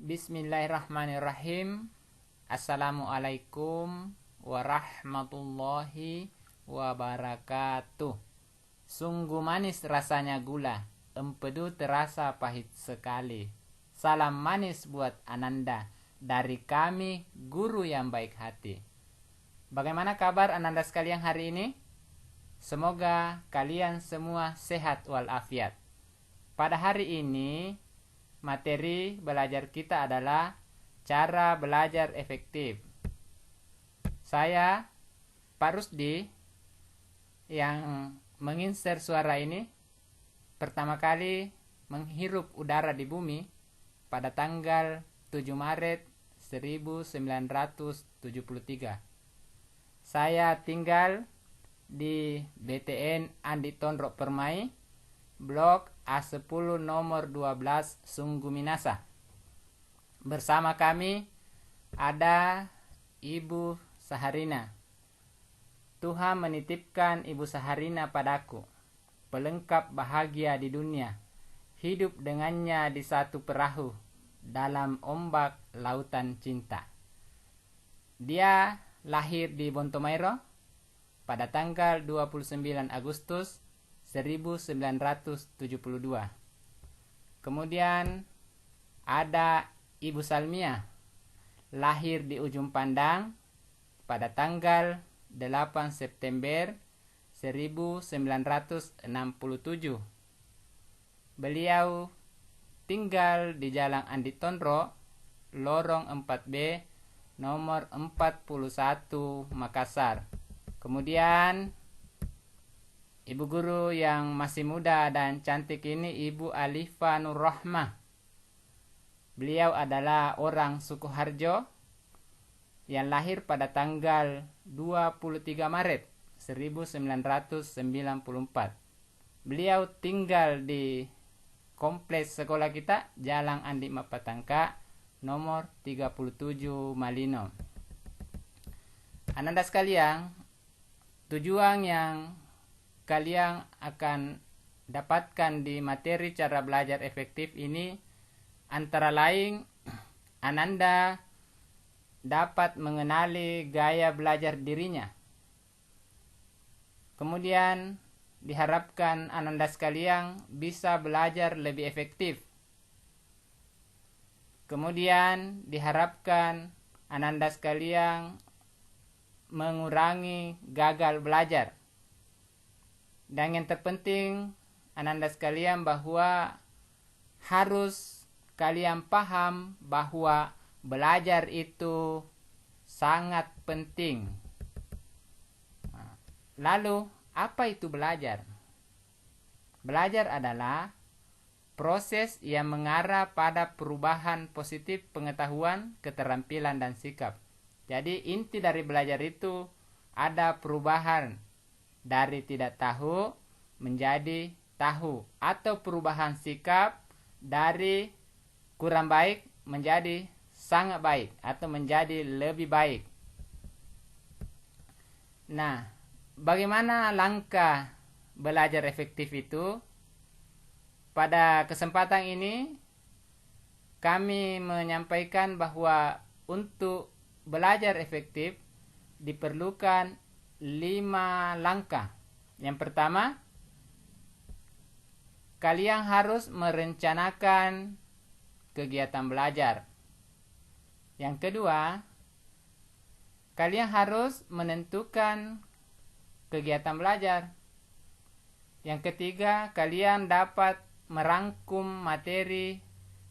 Bismillahirrahmanirrahim. Assalamualaikum warahmatullahi wabarakatuh. Sungguh manis rasanya gula, empedu terasa pahit sekali. Salam manis buat Ananda dari kami, guru yang baik hati. Bagaimana kabar Ananda sekalian hari ini? Semoga kalian semua sehat walafiat. Pada hari ini, materi belajar kita adalah cara belajar efektif. Saya, Pak Rusdi, yang menginsert suara ini, pertama kali menghirup udara di bumi pada tanggal 7 Maret 1973. Saya tinggal di BTN Andi Tondrok Permai, Blok A10 nomor 12 Sungguh Minasa. Bersama kami ada Ibu Saharina. Tuhan menitipkan Ibu Saharina padaku, pelengkap bahagia di dunia, hidup dengannya di satu perahu dalam ombak lautan cinta. Dia lahir di Bontomairo pada tanggal 29 Agustus 1972. Kemudian ada Ibu Salmia, lahir di Ujung Pandang pada tanggal 8 September 1967. Beliau tinggal di Jalan Andi Tondro, Lorong 4B, nomor 41, Makassar. Kemudian ibu guru yang masih muda dan cantik ini Ibu Alifa Nurrahmah. Beliau adalah orang suku Harjo yang lahir pada tanggal 23 Maret 1994. Beliau tinggal di kompleks sekolah kita, Jalan Andi Mapatangka, nomor 37, Malino. Ananda sekalian, tujuan yang kalian akan dapatkan di materi cara belajar efektif ini antara lain Ananda dapat mengenali gaya belajar dirinya. Kemudian diharapkan Ananda sekalian bisa belajar lebih efektif. Kemudian diharapkan Ananda sekalian mengurangi gagal belajar. Dan yang terpenting Ananda sekalian bahwa harus kalian paham bahwa belajar itu sangat penting. Lalu apa itu belajar? Belajar adalah proses yang mengarah pada perubahan positif pengetahuan, keterampilan, dan sikap. Jadi inti dari belajar itu ada perubahan dari tidak tahu menjadi tahu, atau perubahan sikap dari kurang baik menjadi sangat baik atau menjadi lebih baik. Nah, bagaimana langkah belajar efektif itu? Pada kesempatan ini kami menyampaikan bahwa untuk belajar efektif diperlukan 5 langkah. Yang pertama, kalian harus merencanakan kegiatan belajar. Yang kedua, kalian harus menentukan kegiatan belajar. Yang ketiga, kalian dapat merangkum materi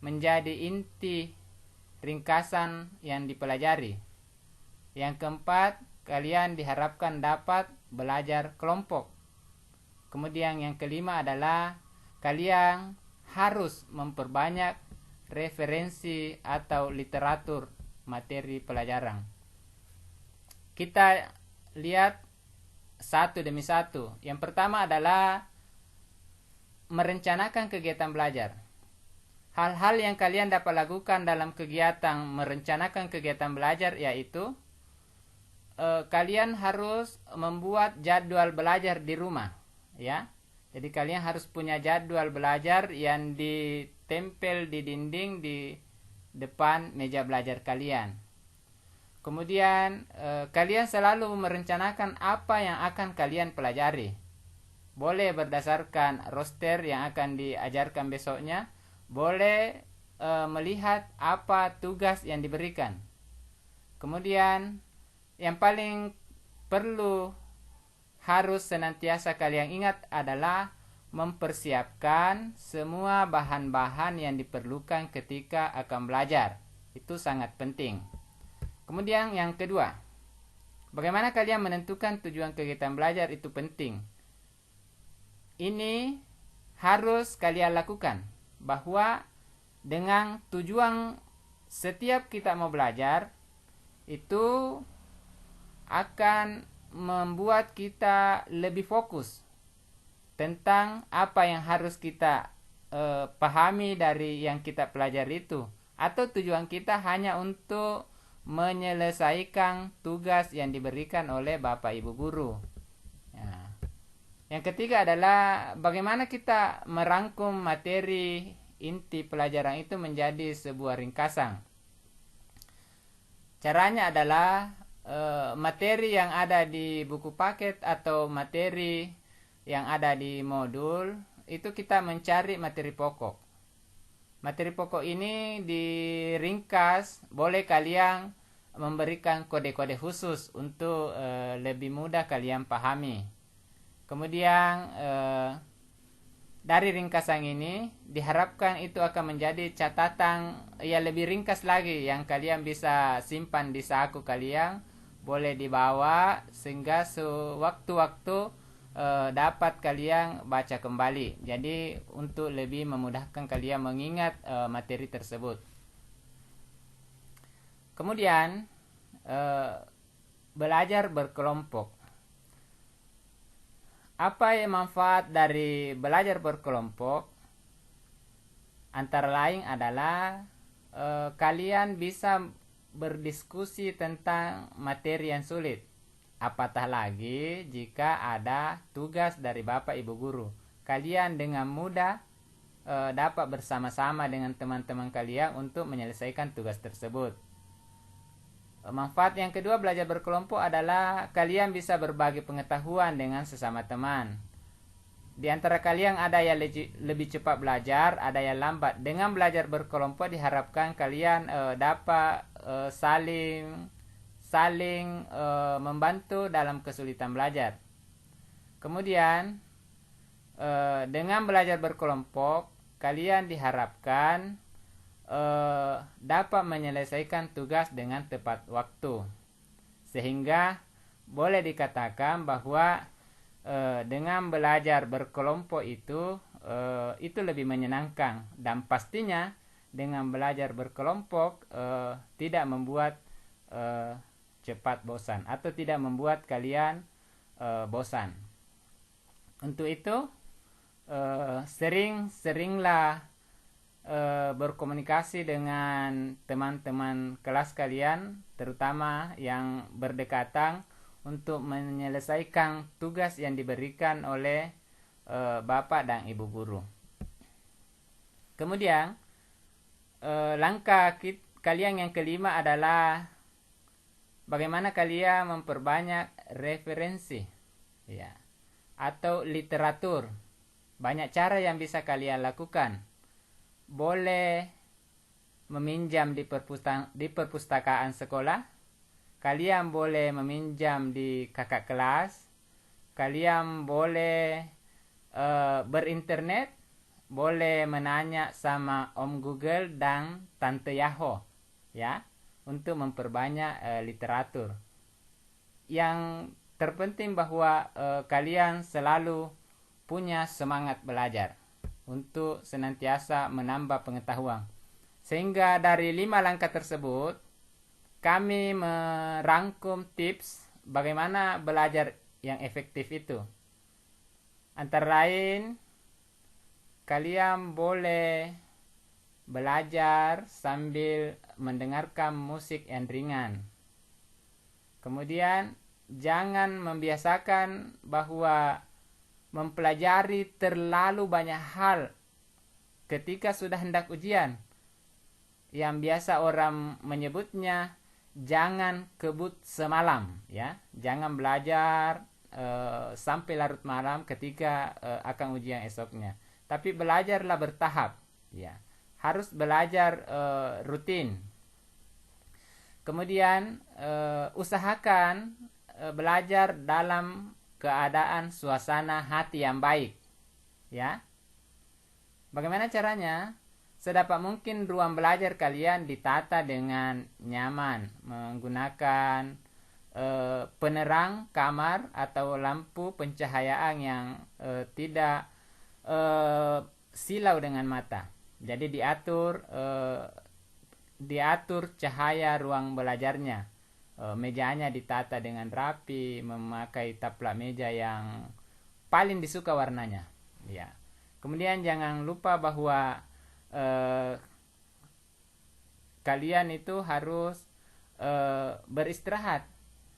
menjadi inti ringkasan yang dipelajari. Yang keempat, kalian diharapkan dapat belajar kelompok. Kemudian yang kelima adalah kalian harus memperbanyak referensi atau literatur materi pelajaran. Kita lihat satu demi satu. Yang pertama adalah merencanakan kegiatan belajar. Hal-hal yang kalian dapat lakukan dalam kegiatan merencanakan kegiatan belajar yaitu kalian harus membuat jadwal belajar di rumah, ya. Jadi kalian harus punya jadwal belajar yang ditempel di dinding di depan meja belajar kalian. Kemudian kalian selalu merencanakan apa yang akan kalian pelajari. Boleh berdasarkan roster yang akan diajarkan besoknya, boleh melihat apa tugas yang diberikan. Kemudian yang paling perlu harus senantiasa kalian ingat adalah mempersiapkan semua bahan-bahan yang diperlukan ketika akan belajar. Itu sangat penting. Kemudian yang kedua, bagaimana kalian menentukan tujuan kegiatan belajar itu penting. Ini harus kalian lakukan, bahwa dengan tujuan setiap kita mau belajar itu akan membuat kita lebih fokus tentang apa yang harus kita pahami dari yang kita pelajari itu, atau tujuan kita hanya untuk menyelesaikan tugas yang diberikan oleh Bapak Ibu guru. Ya. Yang ketiga adalah bagaimana kita merangkum materi inti pelajaran itu menjadi sebuah ringkasan. Caranya adalah materi yang ada di buku paket atau materi yang ada di modul itu kita mencari materi pokok. Materi pokok ini diringkas, boleh kalian memberikan kode-kode khusus untuk lebih mudah kalian pahami. Kemudian dari ringkasan ini diharapkan itu akan menjadi catatan yang lebih ringkas lagi yang kalian bisa simpan di saku kalian, boleh dibawa sehingga sewaktu-waktu dapat kalian baca kembali. Jadi untuk lebih memudahkan kalian mengingat materi tersebut. Kemudian belajar berkelompok. Apa yang manfaat dari belajar berkelompok? Antara lain adalah kalian bisa berdiskusi tentang materi yang sulit. Apatah lagi jika ada tugas dari Bapak Ibu guru. Kalian dengan mudah dapat bersama-sama dengan teman-teman kalian untuk menyelesaikan tugas tersebut. Manfaat yang kedua belajar berkelompok adalah kalian bisa berbagi pengetahuan dengan sesama teman. Di antara kalian ada yang lebih cepat belajar, ada yang lambat. Dengan belajar berkelompok diharapkan kalian dapat saling membantu dalam kesulitan belajar. Kemudian dengan belajar berkelompok kalian diharapkan dapat menyelesaikan tugas dengan tepat waktu, sehingga boleh dikatakan bahwa dengan belajar berkelompok itu lebih menyenangkan, dan pastinya dengan belajar berkelompok tidak membuat cepat bosan atau tidak membuat kalian bosan. Untuk itu sering-seringlah berkomunikasi dengan teman-teman kelas kalian, terutama yang berdekatan, untuk menyelesaikan tugas yang diberikan oleh Bapak dan Ibu guru. Kemudian langkah kalian yang kelima adalah bagaimana kalian memperbanyak referensi, ya, atau literatur. Banyak cara yang bisa kalian lakukan. Boleh meminjam di perpustakaan sekolah, kalian boleh meminjam di kakak kelas, kalian boleh berinternet, boleh menanya sama Om Google dan Tante Yahoo, ya, untuk memperbanyak literatur. Yang terpenting bahwa kalian selalu punya semangat belajar untuk senantiasa menambah pengetahuan. Sehingga dari 5 langkah tersebut kami merangkum tips bagaimana belajar yang efektif itu. Antara lain, kalian boleh belajar sambil mendengarkan musik yang ringan. Kemudian jangan membiasakan bahwa mempelajari terlalu banyak hal ketika sudah hendak ujian. yang biasa orang menyebutnya jangan kebut semalam, ya. Jangan belajar sampai larut malam ketika akan ujian esoknya. Tapi belajarlah bertahap, ya. Harus belajar rutin. Kemudian usahakan belajar dalam keadaan suasana hati yang baik, ya. Bagaimana caranya? Sedapat mungkin ruang belajar kalian ditata dengan nyaman, menggunakan penerang kamar atau lampu pencahayaan yang tidak silau dengan mata. Jadi diatur cahaya ruang belajarnya. Mejanya ditata dengan rapi, memakai taplak meja yang paling disuka warnanya, ya. Kemudian jangan lupa bahwa kalian itu harus beristirahat.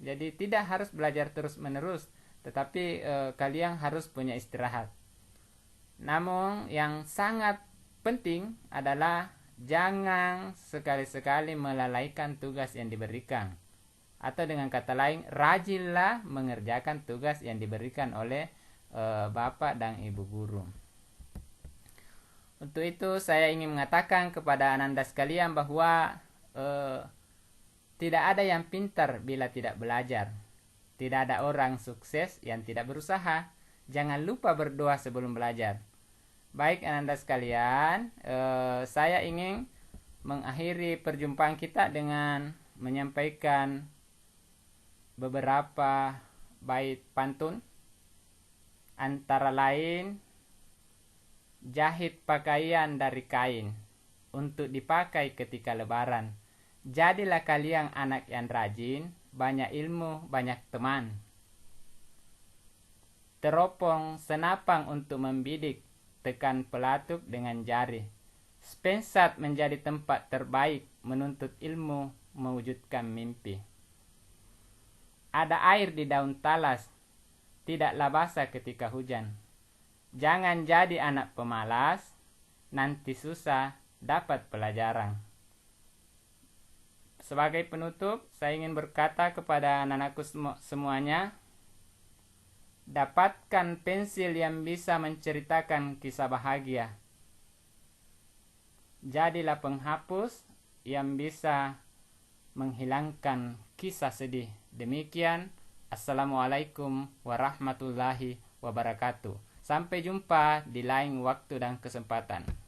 Jadi tidak harus belajar terus-menerus, tetapi kalian harus punya istirahat. Namun yang sangat penting adalah jangan sekali-sekali melalaikan tugas yang diberikan. Atau dengan kata lain, rajinlah mengerjakan tugas yang diberikan oleh Bapak dan Ibu guru. Untuk itu saya ingin mengatakan kepada Ananda sekalian bahwa tidak ada yang pintar bila tidak belajar. Tidak ada orang sukses yang tidak berusaha. Jangan lupa berdoa sebelum belajar. Baik Ananda sekalian, saya ingin mengakhiri perjumpaan kita dengan menyampaikan beberapa bait pantun. Antara lain, jahit pakaian dari kain untuk dipakai ketika lebaran. Jadilah kalian anak yang rajin, banyak ilmu, banyak teman. Teropong senapang untuk membidik, tekan pelatuk dengan jari. Spensat menjadi tempat terbaik menuntut ilmu, mewujudkan mimpi. Ada air di daun talas, tidaklah basah ketika hujan. Jangan jadi anak pemalas, nanti susah dapat pelajaran. Sebagai penutup, saya ingin berkata kepada anak-anakku semuanya, dapatkan pensil yang bisa menceritakan kisah bahagia. Jadilah penghapus yang bisa menghilangkan kisah sedih. Demikian, Assalamualaikum warahmatullahi wabarakatuh. Sampai jumpa di lain waktu dan kesempatan.